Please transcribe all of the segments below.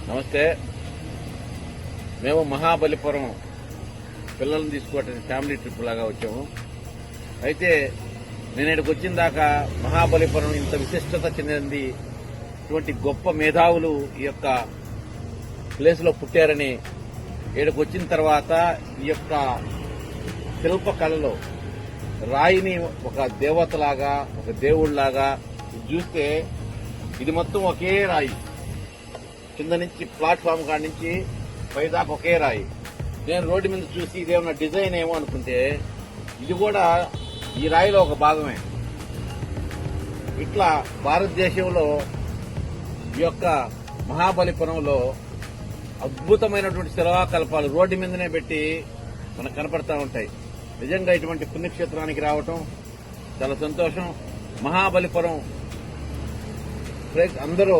నమస్తే. మేము మహాబలిపురం పిల్లల్ని తీసుకోవటానికి ఫ్యామిలీ ట్రిప్ లాగా వచ్చాము. అయితే నేను ఇక్కడికి వచ్చిన దాకా మహాబలిపురం ఇంత విశిష్టత చెందింది, ఇటువంటి గొప్ప మేధావులు ఈ యొక్క ప్లేస్ లో పుట్టారని ఇక్కడికి వచ్చిన తర్వాత ఈ యొక్క శిల్పకళలో రాయిని ఒక దేవతలాగా, ఒక దేవుళ్లాగా చూస్తే ఇది మొత్తం ఒకే రాయి, కింద నుంచి ప్లాట్ఫామ్ కాడి నుంచి పైదాకా ఒకే రాయి. నేను రోడ్డు మీద చూసి ఇదేమన్నా డిజైన్ ఏమో అనుకుంటే ఇది కూడా ఈ రాయిలో ఒక భాగమే. ఇట్లా భారతదేశంలో ఈ యొక్క మహాబలిపురంలో అద్భుతమైనటువంటి శిలాకల్పాలు రోడ్డు మీదనే పెట్టి మనకు కనపడతా ఉంటాయి. నిజంగా ఇటువంటి పుణ్యక్షేత్రానికి రావటం చాలా సంతోషం. మహాబలిపురం అందరూ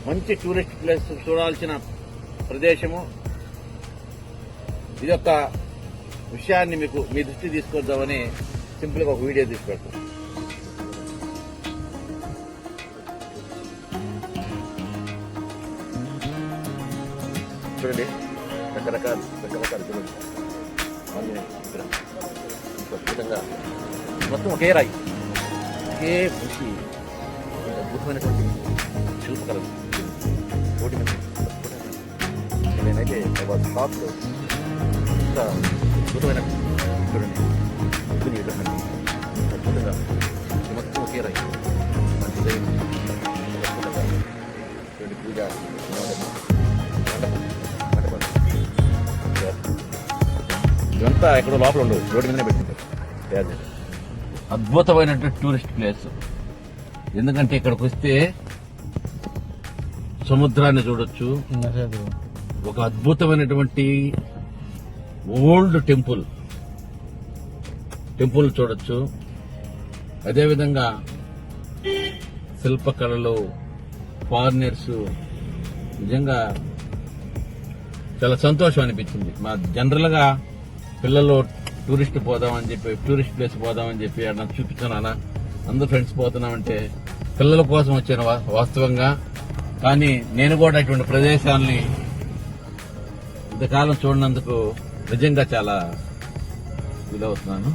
మంచి టూరిస్ట్ ప్లేస్ చూడాల్సిన ప్రదేశము. ఇది ఒక విషయాన్ని మీకు మీ దృష్టి తీసుకొద్దామని సింపుల్ గా ఒక వీడియో తీసి పెడతాం. చూడండి, రకరకాల చూడండి, అద్భుతంగా మొత్తం ఒకే రాయి, ఒకే కృషి, అద్భుతమైనటువంటి శిల్పకళలు. రోడ్డు మీద నేనైతే షాప్లో ఇంత అద్భుతమైన చూడండి, అద్భుతంగా మొత్తం ఒకే రాయి, డిజైన్ అద్భుతంగా చూడండి. పూజ ఇదంతా ఎక్కడో లోపల ఉండదు, రోడ్డు మీదనే పెట్టింటారు. అద్భుతమైనటువంటి టూరిస్ట్ ప్లేస్. ఎందుకంటే ఇక్కడికి వస్తే సముద్రాన్ని చూడొచ్చు, ఒక అద్భుతమైనటువంటి ఓల్డ్ టెంపుల్ చూడొచ్చు, అదేవిధంగా శిల్పకళలు, ఫారినర్స్. నిజంగా చాలా సంతోషం అనిపించింది. మా జనరల్ గా పిల్లలు టూరిస్ట్ ప్లేస్ పోదామని చెప్పి నాకు చూపించానా, అందరూ ఫ్రెండ్స్ పోతున్నామంటే పిల్లల కోసం వచ్చాను వాస్తవంగా. కానీ నేను కూడా ఇటువంటి ప్రదేశాలని ఇంతకాలం చూడనందుకు నిజంగా చాలా ఫీల్ అవుతున్నాను.